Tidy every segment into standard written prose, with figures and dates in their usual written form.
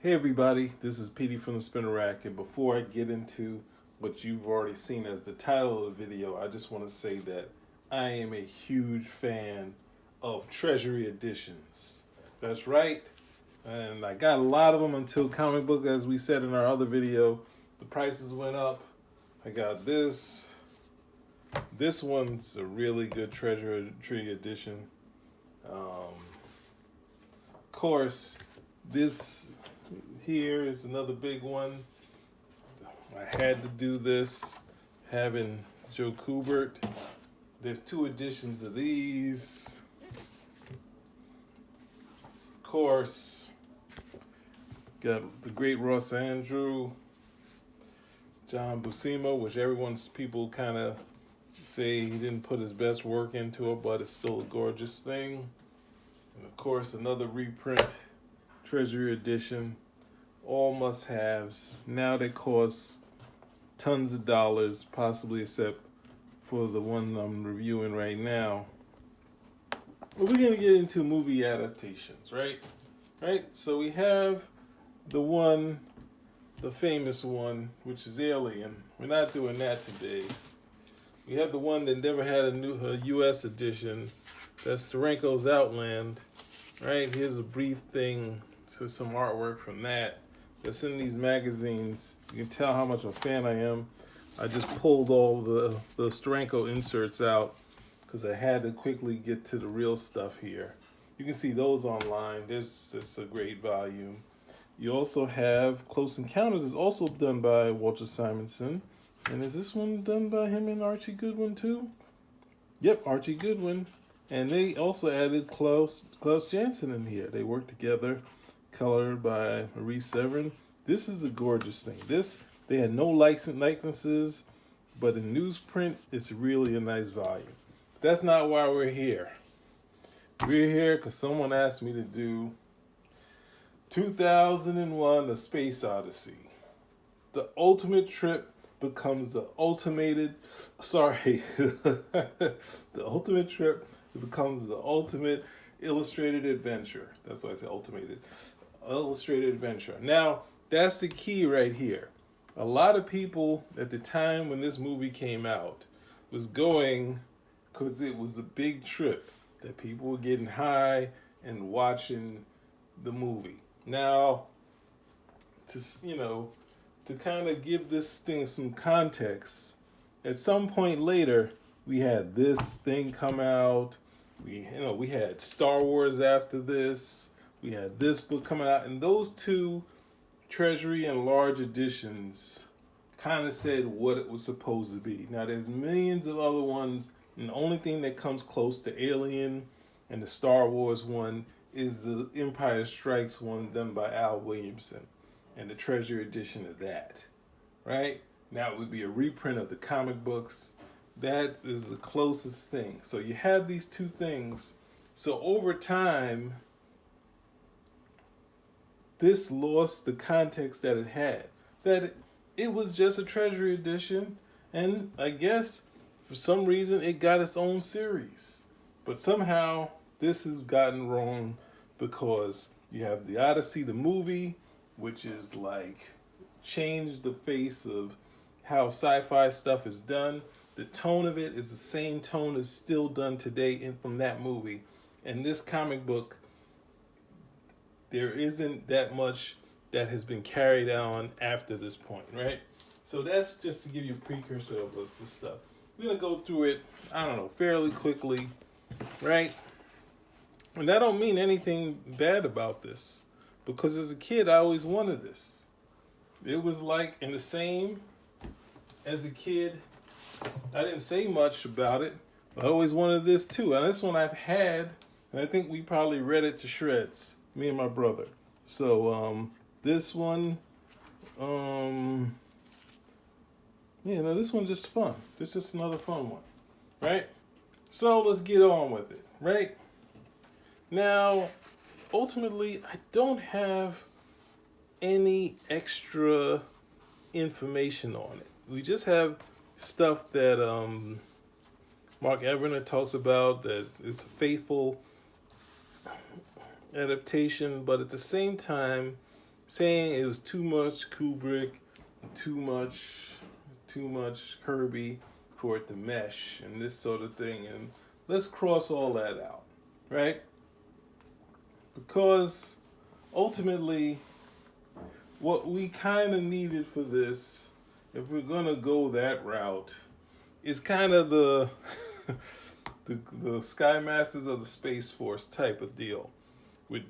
Hey everybody, this is Petey from the Spinner Rack, and before I get into what you've already seen as the title of the video, I just want to say that I am a huge fan of Treasury editions. That's right, and I got a lot of them until comic book, as we said in our other video, the prices went up. I got this. This one's a really good Treasury edition. Of course, this here is another big one. I had to do this, having Joe Kubert. There's two editions of these. Of course, got the great Ross Andru, John Buscema, which people kind of say he didn't put his best work into it, but it's still a gorgeous thing. And of course, another reprint, Treasury edition. All must-haves. Now they cost tons of dollars, possibly except for the one I'm reviewing right now. But we're going to get into movie adaptations, right? So we have the famous one, which is Alien. We're not doing that today. We have the one that never had a U.S. edition. That's Steranko's Outland, right? Here's a brief thing to some artwork from that. That's in these magazines. You can tell how much of a fan I am. I just pulled all the Steranko inserts out because I had to quickly get to the real stuff here. You can see those online. It's a great volume. You also have Close Encounters. Is also done by Walter Simonson. And is this one done by him and Archie Goodwin too? Yep, Archie Goodwin. And they also added Klaus Janson in here. They worked together. Colored by Marie Severin. This is a gorgeous thing. They had no likenesses, but in newsprint, it's really a nice volume. That's not why we're here. We're here because someone asked me to do 2001: A Space Odyssey. The ultimate trip becomes the ultimated. The ultimate trip becomes the ultimate illustrated adventure. That's why I say ultimated. Illustrated adventure. Now, that's the key right here. A lot of people at the time when this movie came out was going because it was a big trip that people were getting high and watching the movie. Now, to kind of give this thing some context, at some point later, we had this thing come out. We had Star Wars after this. We had this book coming out, and those two Treasury and large editions kind of said what it was supposed to be. Now, there's millions of other ones, and the only thing that comes close to Alien and the Star Wars one is the Empire Strikes one done by Al Williamson, and the Treasury edition of that, right? Now, it would be a reprint of the comic books. That is the closest thing. So you have these two things. So over time, this lost the context that it had. That it was just a Treasury edition, and I guess for some reason it got its own series. But somehow this has gotten wrong because you have the Odyssey, the movie, which is like changed the face of how sci-fi stuff is done. The tone of it is the same tone as still done today from that movie. And this comic book, there isn't that much that has been carried on after this point, right? So that's just to give you a precursor of the stuff. We're going to go through it, fairly quickly, right? And I don't mean anything bad about this, because as a kid, I always wanted this. It was like in the same as a kid, I didn't say much about it, but I always wanted this too. And this one I've had, and I think we probably read it to shreds, me and my brother. So this one, this one's just fun. This is just another fun one, right? So let's get on with it, right? Now, ultimately, I don't have any extra information on it. We just have stuff that Mark Everett talks about, that it's a faithful adaptation, but at the same time, saying it was too much Kubrick, too much Kirby for it to mesh and this sort of thing. And let's cross all that out, right? Because ultimately, what we kind of needed for this, if we're gonna go that route, is kind of the the Sky Masters of the Space Force type of deal, with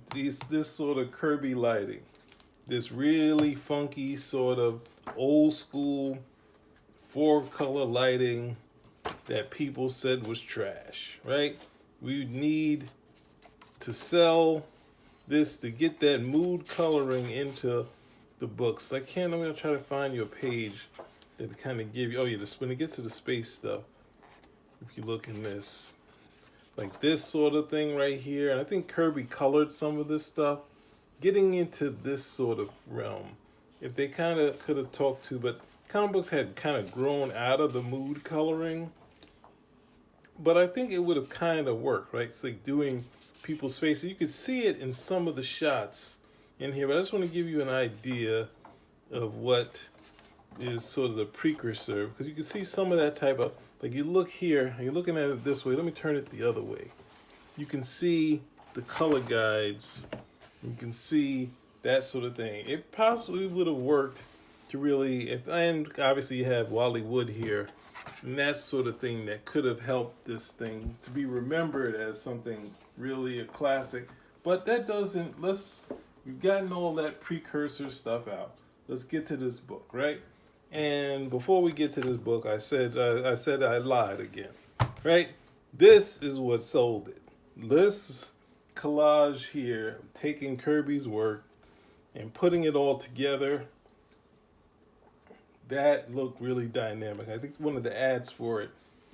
this sort of Kirby lighting, this really funky sort of old school 4-color lighting that people said was trash, right? We need to sell this to get that mood coloring into the books. I'm gonna try to find you a page that kind of give you, oh yeah, when it gets to the space stuff, if you look in this, like this sort of thing right here, and I think Kirby colored some of this stuff, getting into this sort of realm, if they kind of could have talked to, but comic books had kind of grown out of the mood coloring, but I think it would have kind of worked, right? It's like doing people's faces. You could see it in some of the shots in here, but I just want to give you an idea of what is sort of the precursor, because you can see some of that type of, like you look here, and you're looking at it this way. Let me turn it the other way. You can see the color guides. You can see that sort of thing. It possibly would have worked to really, and obviously you have Wally Wood here, and that sort of thing that could have helped this thing to be remembered as something really a classic. But that doesn't, we've gotten all that precursor stuff out. Let's get to this book, right? And before we get to this book, I said I lied again, right? This is what sold it. This collage here, taking Kirby's work and putting it all together, that looked really dynamic. I think one of the ads for it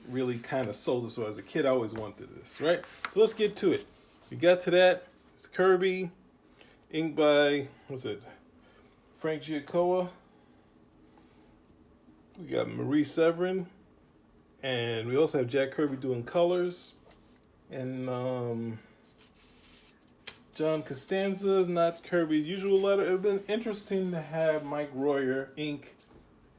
really kind of sold it. So as a kid, I always wanted this, right? So let's get to it. We got to that. It's Kirby, inked by, Frank Giacomo. We got Marie Severin, and we also have Jack Kirby doing colors, and John Costanza is not Kirby's usual letter. It would have been interesting to have Mike Royer ink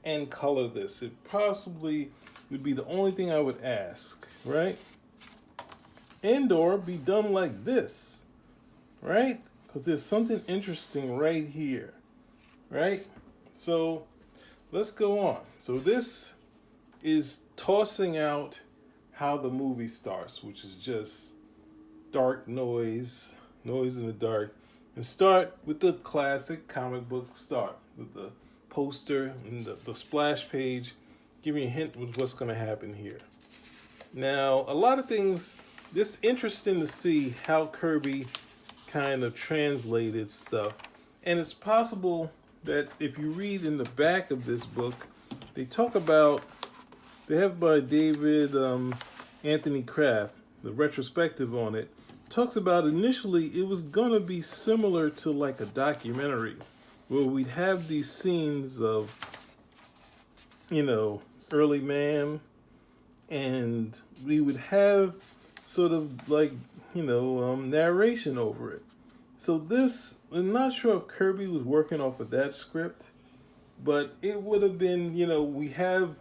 and color this. It possibly would be the only thing I would ask, right? And or be done like this, right? Because there's something interesting right here, right? So let's go on. So this is tossing out how the movie starts, which is just dark noise in the dark, and start with the classic comic book start, with the poster and the splash page, giving you a hint of what's going to happen here. Now, a lot of things, it's interesting to see how Kirby kind of translated stuff, and it's possible that if you read in the back of this book, they have by David Anthony Kraft, the retrospective on it, talks about initially it was going to be similar to like a documentary where we'd have these scenes of, early man, and we would have sort of like, narration over it. So this, I'm not sure if Kirby was working off of that script, but it would have been, we have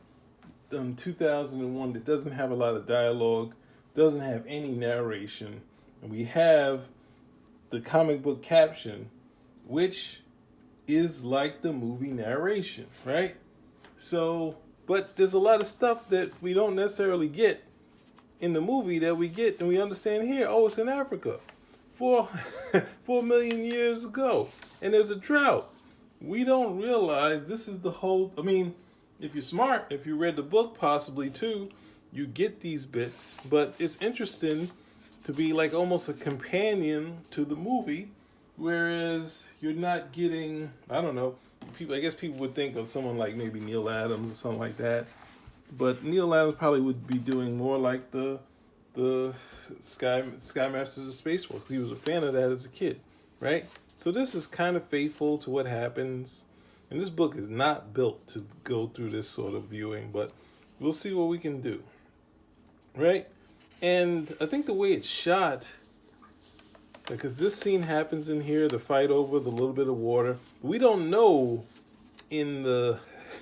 2001 that doesn't have a lot of dialogue, doesn't have any narration, and we have the comic book caption, which is like the movie narration, right? So, but there's a lot of stuff that we don't necessarily get in the movie that we get and we understand here. Oh, it's in Africa. 4 million years ago, and there's a drought. We don't realize this is the whole, if you're smart, if you read the book possibly too, you get these bits, but it's interesting to be like almost a companion to the movie, whereas you're not getting, I don't know, I guess people would think of someone like maybe Neil Adams or something like that, but Neil Adams probably would be doing more like the Sky Masters of Space Force. He was a fan of that as a kid, right? So this is kind of faithful to what happens. And this book is not built to go through this sort of viewing, but we'll see what we can do, right? And I think the way it's shot because this scene happens in here, the fight over the little bit of water. We don't know in the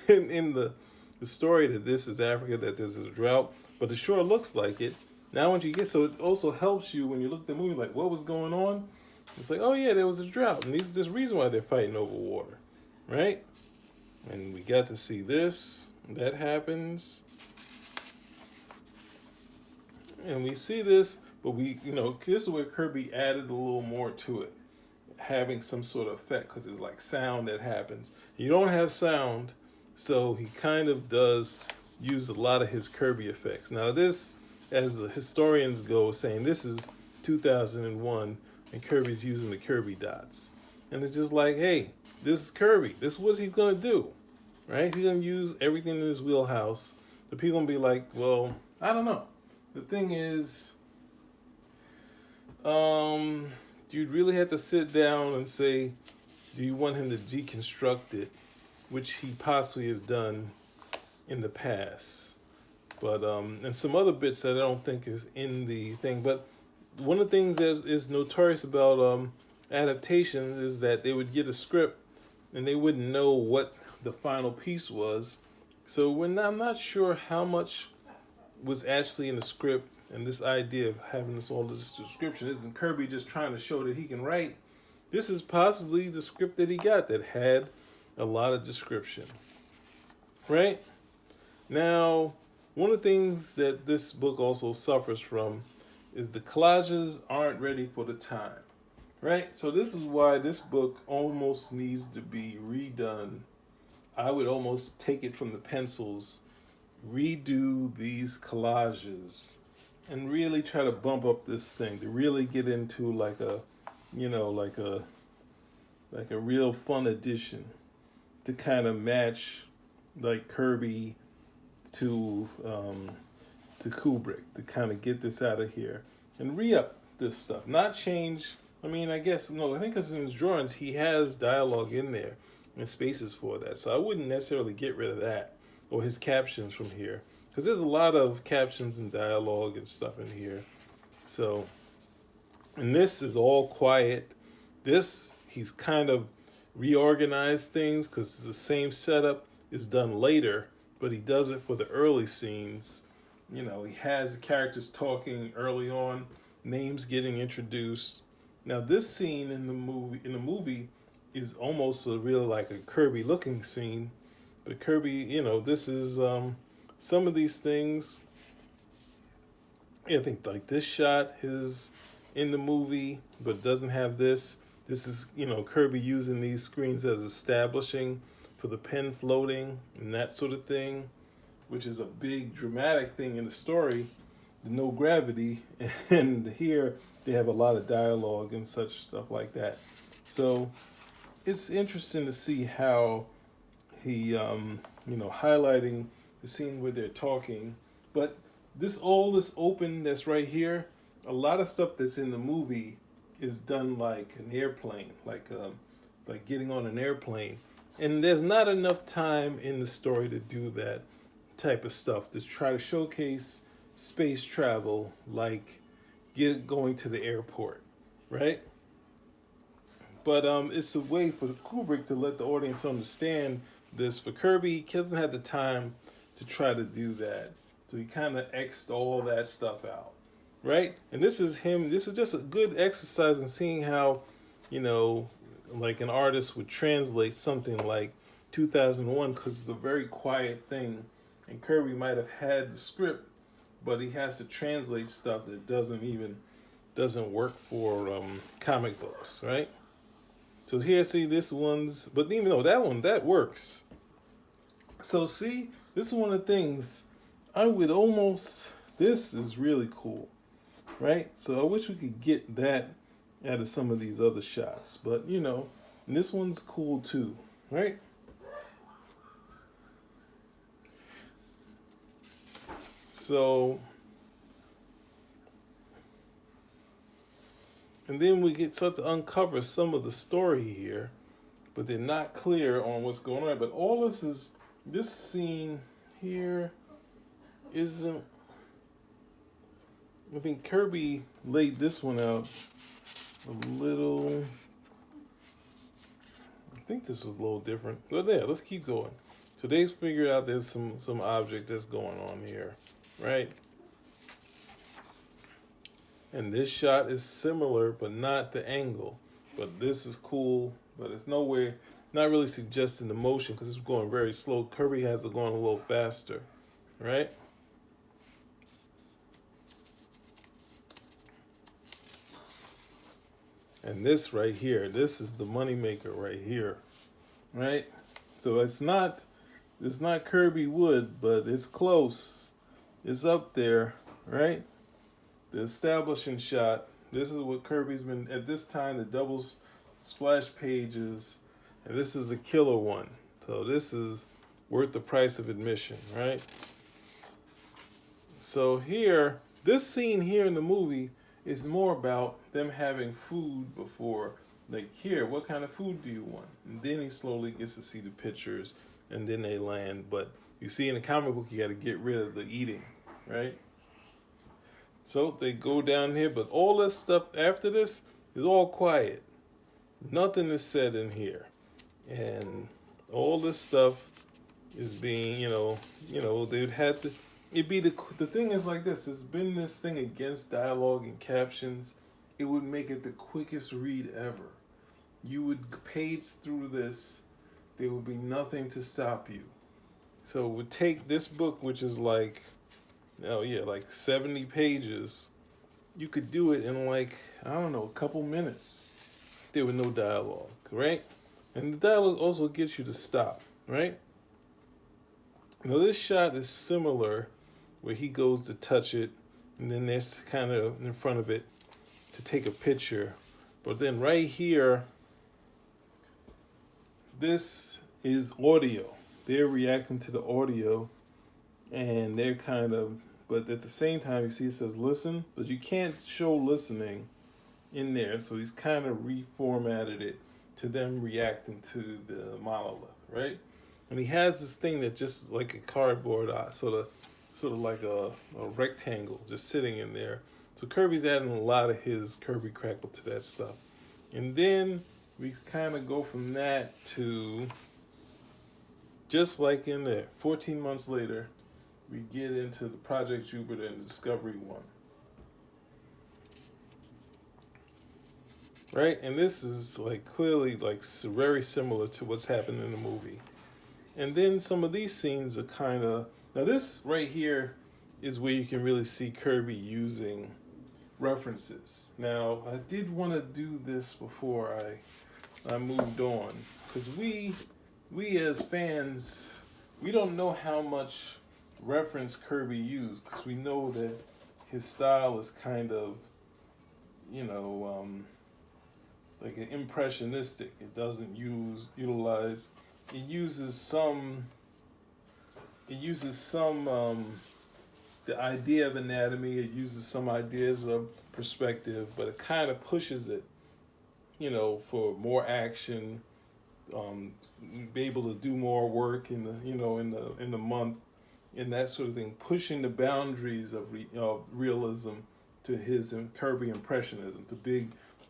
in the story that this is Africa, that there's a drought, but it sure looks like it. Now, once you get, so it also helps you when you look at the movie, like what was going on. It's like, oh yeah, there was a drought, and this reason why they're fighting over water, right? And we got to see this. That happens, and we see this, but we, this is where Kirby added a little more to it, having some sort of effect, because it's like sound that happens. You don't have sound, so he kind of does use a lot of his Kirby effects. Now this, as the historians go, saying this is 2001, and Kirby's using the Kirby dots. And it's just like, hey, this is Kirby. This is what he's going to do, right? He's going to use everything in his wheelhouse. The people going to be like, well, I don't know. The thing is, you'd really have to sit down and say, do you want him to deconstruct it, which he possibly have done in the past. But, and some other bits that I don't think is in the thing. But one of the things that is notorious about adaptations is that they would get a script and they wouldn't know what the final piece was. So I'm not sure how much was actually in the script, and this idea of having all this description isn't Kirby just trying to show that he can write. This is possibly the script that he got that had a lot of description, right? Now, one of the things that this book also suffers from is the collages aren't ready for the time, right? So this is why this book almost needs to be redone. I would almost take it from the pencils, redo these collages, and really try to bump up this thing to really get into like a real fun edition to kind of match like Kirby to Kubrick, to kind of get this out of here and re-up this stuff, not change. I mean, I guess, no, I think because in his drawings he has dialogue in there and spaces for that, so I wouldn't necessarily get rid of that or his captions from here, because there's a lot of captions and dialogue and stuff in here. So, and this is all quiet. This, he's kind of reorganized things because the same setup is done later, but he does it for the early scenes. He has the characters talking early on, names getting introduced. Now this scene in the movie is almost a real like a Kirby looking scene. But Kirby, this is some of these things. I think like this shot is in the movie, but doesn't have this. This is, Kirby using these screens as establishing for the pen floating and that sort of thing, which is a big dramatic thing in the story, the no gravity. And here they have a lot of dialogue and such stuff like that. So it's interesting to see how he, highlighting the scene where they're talking. But this open that's right here, a lot of stuff that's in the movie is done like an airplane, like getting on an airplane. And there's not enough time in the story to do that type of stuff, to try to showcase space travel, like going to the airport, right? But it's a way for Kubrick to let the audience understand this. For Kirby, he doesn't have the time to try to do that. So he kind of X'd all that stuff out, right? And this is just a good exercise in seeing how, like an artist would translate something like 2001, because it's a very quiet thing. And Kirby might have had the script, but he has to translate stuff that doesn't work for comic books, right? So here, see this one's, but even though that works. So see, this is one of the things I would almost, this is really cool, right? So I wish we could get that out of some of these other shots, but and this one's cool too, right? So, and then we start to uncover some of the story here, but they're not clear on what's going on. But all this scene here isn't, I think Kirby laid this one out a little. I think this was a little different. But yeah, let's keep going. So they figured out there's some object that's going on here, right? And this shot is similar, but not the angle. But this is cool, but it's nowhere, not really suggesting the motion because it's going very slow. Kirby has it going a little faster, right? And this right here, this is the moneymaker right here, right? So it's not Kirby Wood, but it's close. It's up there, right? The establishing shot. This is what Kirby's been at this time. The double splash pages, and this is a killer one. So this is worth the price of admission, right? So here, this scene here in the movie is more about them having food before. Like here, what kind of food do you want? And then he slowly gets to see the pictures, and then they land. But you see in the comic book, you got to get rid of the eating, right? So they go down here, but all this stuff after this is all quiet. Nothing is said in here. And all this stuff is being, they'd had to, it'd be the thing is like this. There's been this thing against dialogue and captions. It would make it the quickest read ever. You would page through this. There would be nothing to stop you. So it would take this book, which is like 70 pages. You could do it in a couple minutes. There was no dialogue, right? And the dialogue also gets you to stop, right? Now this shot is similar, where he goes to touch it, and then there's kind of in front of it to take a picture. But then right here, this is audio. They're reacting to the audio, and they're but at the same time, you see it says listen, but you can't show listening in there. So he's kind of reformatted it to them reacting to the monolith, right? And he has this thing that just like a cardboard sort of like a rectangle just sitting in there. So Kirby's adding a lot of his Kirby crackle to that stuff. And then we kind of go from that to, just like in there, 14 months later, we get into the Project Jupiter and Discovery 1. Right? And this is clearly very similar to what's happened in the movie. And then some of these scenes are now this right here is where you can really see Kirby using references. Now, I did want to do this before I moved on, because we as fans, we don't know how much reference Kirby used, because we know that his style is kind of, like an impressionistic. It doesn't utilize. It uses some. The idea of anatomy. It uses some ideas of perspective, but it kind of pushes it, for more action. Be able to do more work in the month, and that sort of thing, pushing the boundaries of realism to his Kirby impressionism, the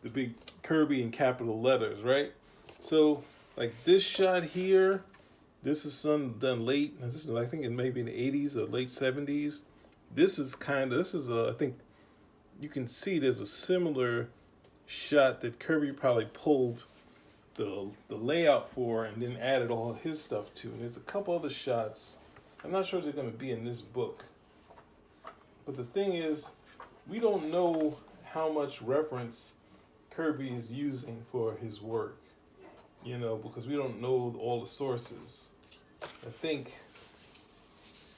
big Kirby in capital letters, right? So like this shot here, this is done late. This is I think it may be in the 80s or late 70s. I think you can see there's a similar shot that Kirby probably pulled the layout for and then added all his stuff to. And there's a couple other shots. I'm not sure they're going to be in this book. But the thing is, we don't know how much reference Kirby is using for his work, because we don't know all the sources. I think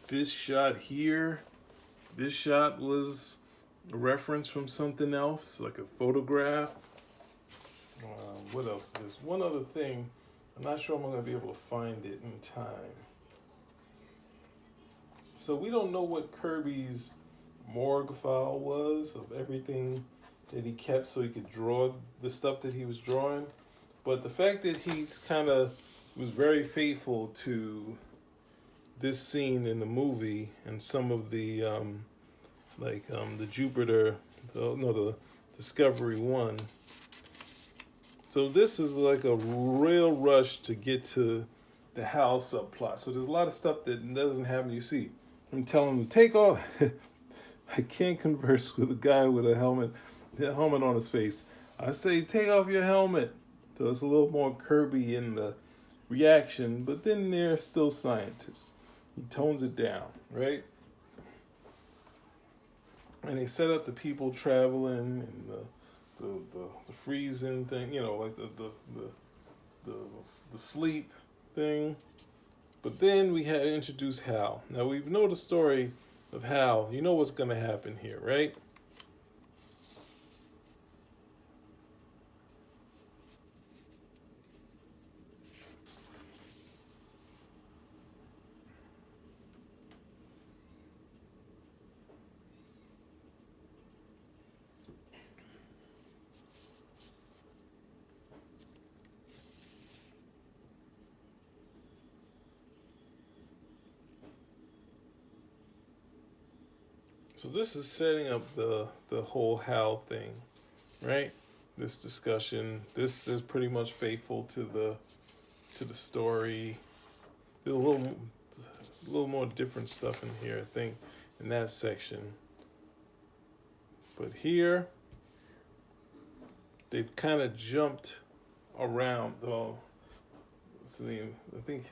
this shot was a reference from something else, like a photograph. What else? There's one other thing. I'm not sure I'm going to be able to find it in time. So we don't know what Kirby's morgue file was of everything that he kept so he could draw the stuff that he was drawing. But the fact that he kind of was very faithful to this scene in the movie and some of the the Jupiter, the Discovery 1, So this is like a real rush to get to the Hal subplot. So there's a lot of stuff that doesn't happen. You see, I'm telling him to take off. I can't converse with a guy with a helmet on his face. I say, take off your helmet. So it's a little more Kirby in the reaction, but then they're still scientists. He tones it down, right? And they set up the people traveling and the freezing thing, like the sleep thing. But then we had introduced Hal. Now we know the story of Hal. You know what's going to happen here, right? So this is setting up the whole Hal thing, right? This discussion. This is pretty much faithful to the story. There's a little more different stuff in here, I think, in that section. But here, they've kind of jumped around. Though, I think.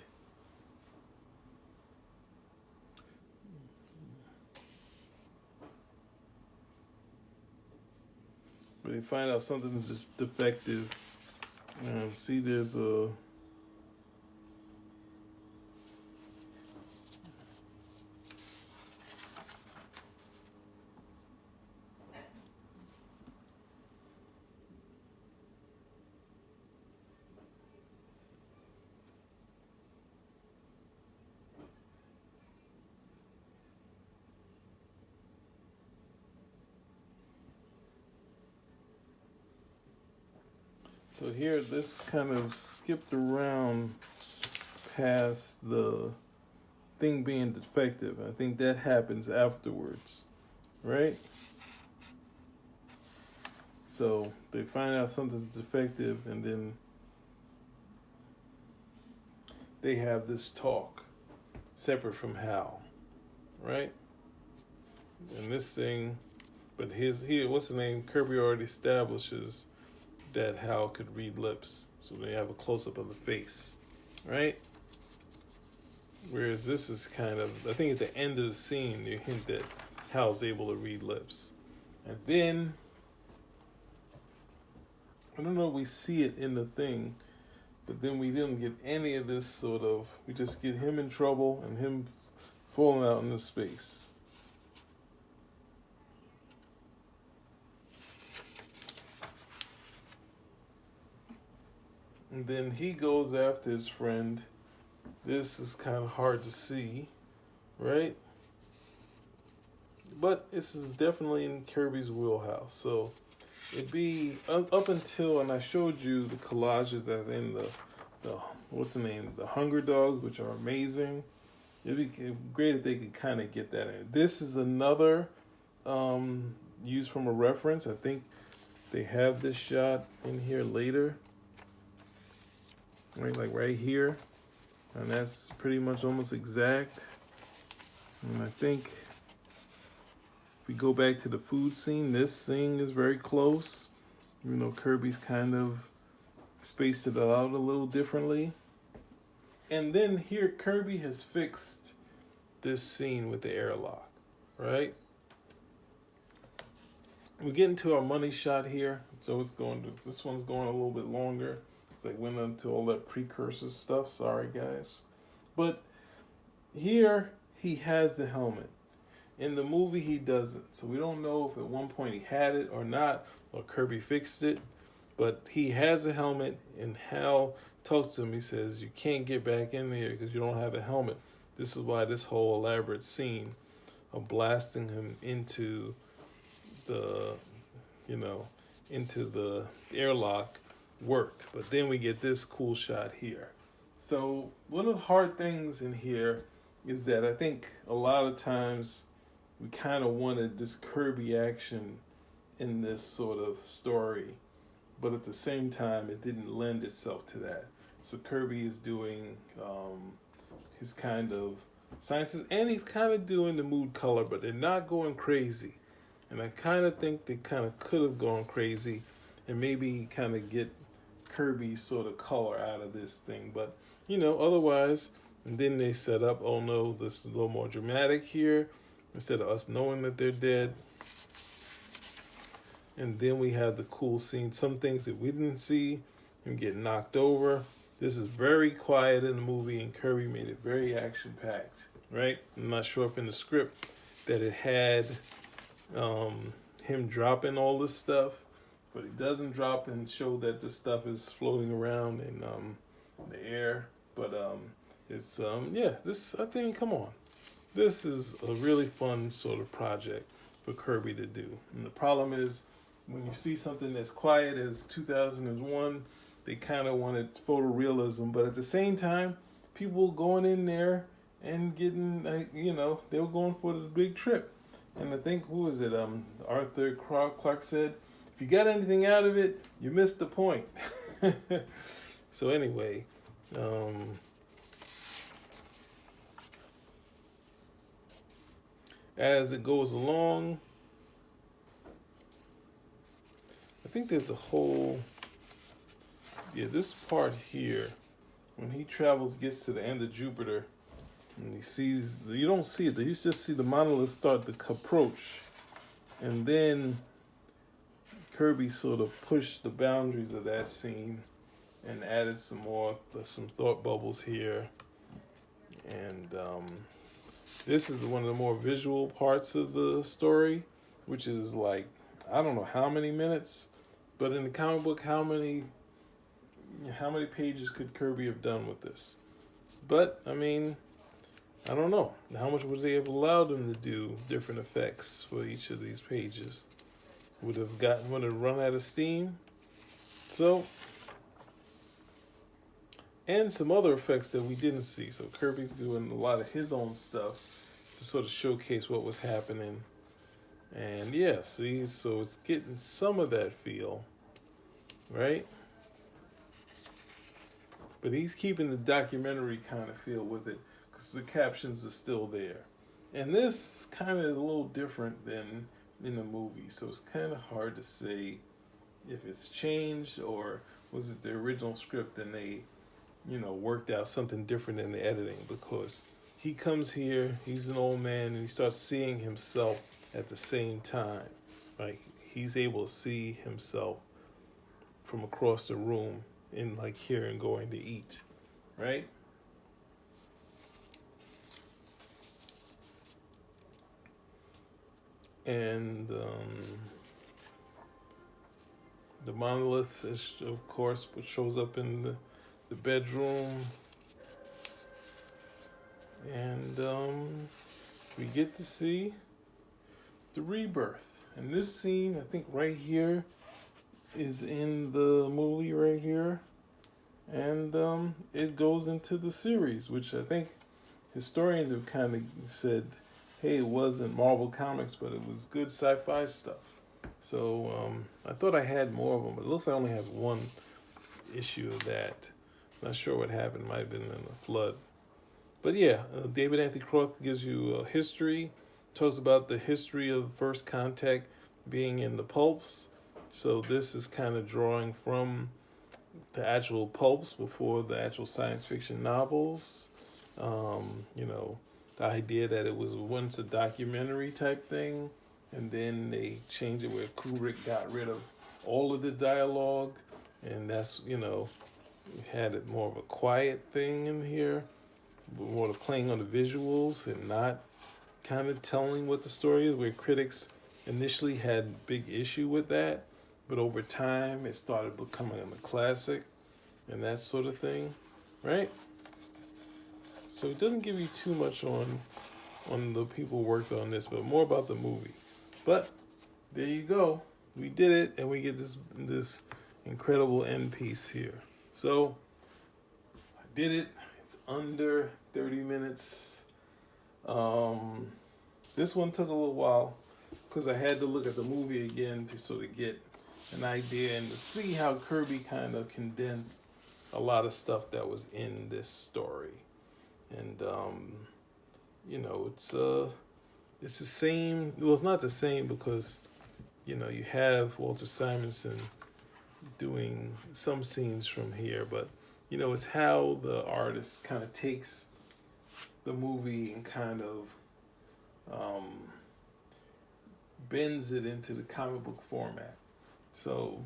But they find out something is defective. See, there's a. So here, this kind of skipped around past the thing being defective. I think that happens afterwards, right? So they find out something's defective, and then they have this talk, separate from Hal, right? And this thing, but here, what's the name? Kirby already establishes that Hal could read lips, so they have a close-up of the face, right? Whereas this is kind of, I think at the end of the scene, you hint that Hal's able to read lips. And then, I don't know if we see it in the thing, but then we didn't get any of this sort of, we just get him in trouble and him falling out into space. And then he goes after his friend. This is kind of hard to see, right? But this is definitely in Kirby's wheelhouse. So it'd be up until, and I showed you the collages that's in the what's the name? The Hunger Dogs, which are amazing. It'd be great if they could kind of get that in. This is another used from a reference. I think they have this shot in here later. Right, like right here, and that's pretty much almost exact. And I think if we go back to the food scene, this thing is very close. Kirby's kind of spaced it out a little differently. And then here, Kirby has fixed this scene with the airlock, right? We get into our money shot here, so this one's going a little bit longer. They went into all that precursor stuff. Sorry, guys. But here, he has the helmet. In the movie, he doesn't. So we don't know if at one point he had it or not, or Kirby fixed it. But he has a helmet, and Hal talks to him. He says, you can't get back in there because you don't have a helmet. This is why this whole elaborate scene of blasting him into the airlock worked. But then we get this cool shot here. So one of the hard things in here is that I think a lot of times we kind of wanted this Kirby action in this sort of story. but at the same time, it didn't lend itself to that. So Kirby is doing his kind of sciences, and he's kind of doing the mood color, but they're not going crazy. And I kind of think they kind of could have gone crazy and maybe kind of get Kirby's sort of color out of this thing. But, otherwise, and then they set up, oh no, this is a little more dramatic here, instead of us knowing that they're dead. And then we have the cool scene, some things that we didn't see, him get knocked over. This is very quiet in the movie, and Kirby made it very action-packed, right? I'm not sure if in the script that it had him dropping all this stuff, but he doesn't drop and show that this stuff is floating around in the air. But it's this, I think, come on, this is a really fun sort of project for Kirby to do. And the problem is, when you see something as quiet as 2001, they kind of wanted photorealism, but at the same time, people going in there and getting, they were going for the big trip. And I think, who was it? Arthur Clarke said, if you got anything out of it, you missed the point. So anyway, as it goes along, I think there's a whole, this part here, when he gets to the end of Jupiter, and he sees, you don't see it, you just see the monolith start to approach. And then Kirby sort of pushed the boundaries of that scene and added some thought bubbles here. And this is one of the more visual parts of the story, which is like, I don't know how many minutes, but in the comic book, how many pages could Kirby have done with this? But, I mean, I don't know. How much would they have allowed him to do different effects for each of these pages? Would have run out of steam? So, and some other effects that we didn't see. So Kirby's doing a lot of his own stuff to sort of showcase what was happening. And so it's getting some of that feel, right? But he's keeping the documentary kind of feel with it, because the captions are still there. And this kind of is a little different than in the movie, so it's kind of hard to say if it's changed or was it the original script and they, worked out something different in the editing, because he comes here, he's an old man, and he starts seeing himself at the same time. Like, he's able to see himself from across the room in like here and going to eat, right? And the monolith is, of course, what shows up in the bedroom. And we get to see the rebirth. And this scene, I think right here, is in the movie right here. And it goes into the series, which I think historians have kind of said, hey, it wasn't Marvel Comics, but it was good sci-fi stuff. So I thought I had more of them, but it looks like I only have one issue of that. Not sure what happened. Might have been in a flood. But David Anthony Croft gives you a history, talks about the history of First Contact being in the pulps. So this is kind of drawing from the actual pulps before the actual science fiction novels. The idea that it was once a documentary type thing, and then they changed it where Kubrick got rid of all of the dialogue, and that's, had it more of a quiet thing in here, more of playing on the visuals and not kind of telling what the story is, where critics initially had big issue with that, but over time it started becoming a classic and that sort of thing, right? So it doesn't give you too much on the people who worked on this, but more about the movie. But there you go. We did it, and we get this incredible end piece here. So I did it. It's under 30 minutes. This one took a little while because I had to look at the movie again to sort of get an idea and to see how Kirby kind of condensed a lot of stuff that was in this story. And you know, it's the same. Well, it's not the same because you know you have Walter Simonson doing some scenes from here, but you know, it's how the artist kind of takes the movie and kind of bends it into the comic book format. So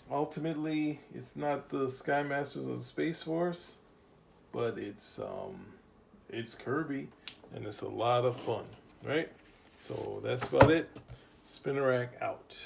ultimately, it's not the Sky Masters of the Space Force, but it's Kirby, and it's a lot of fun, right? So that's about it. Spinnerack out.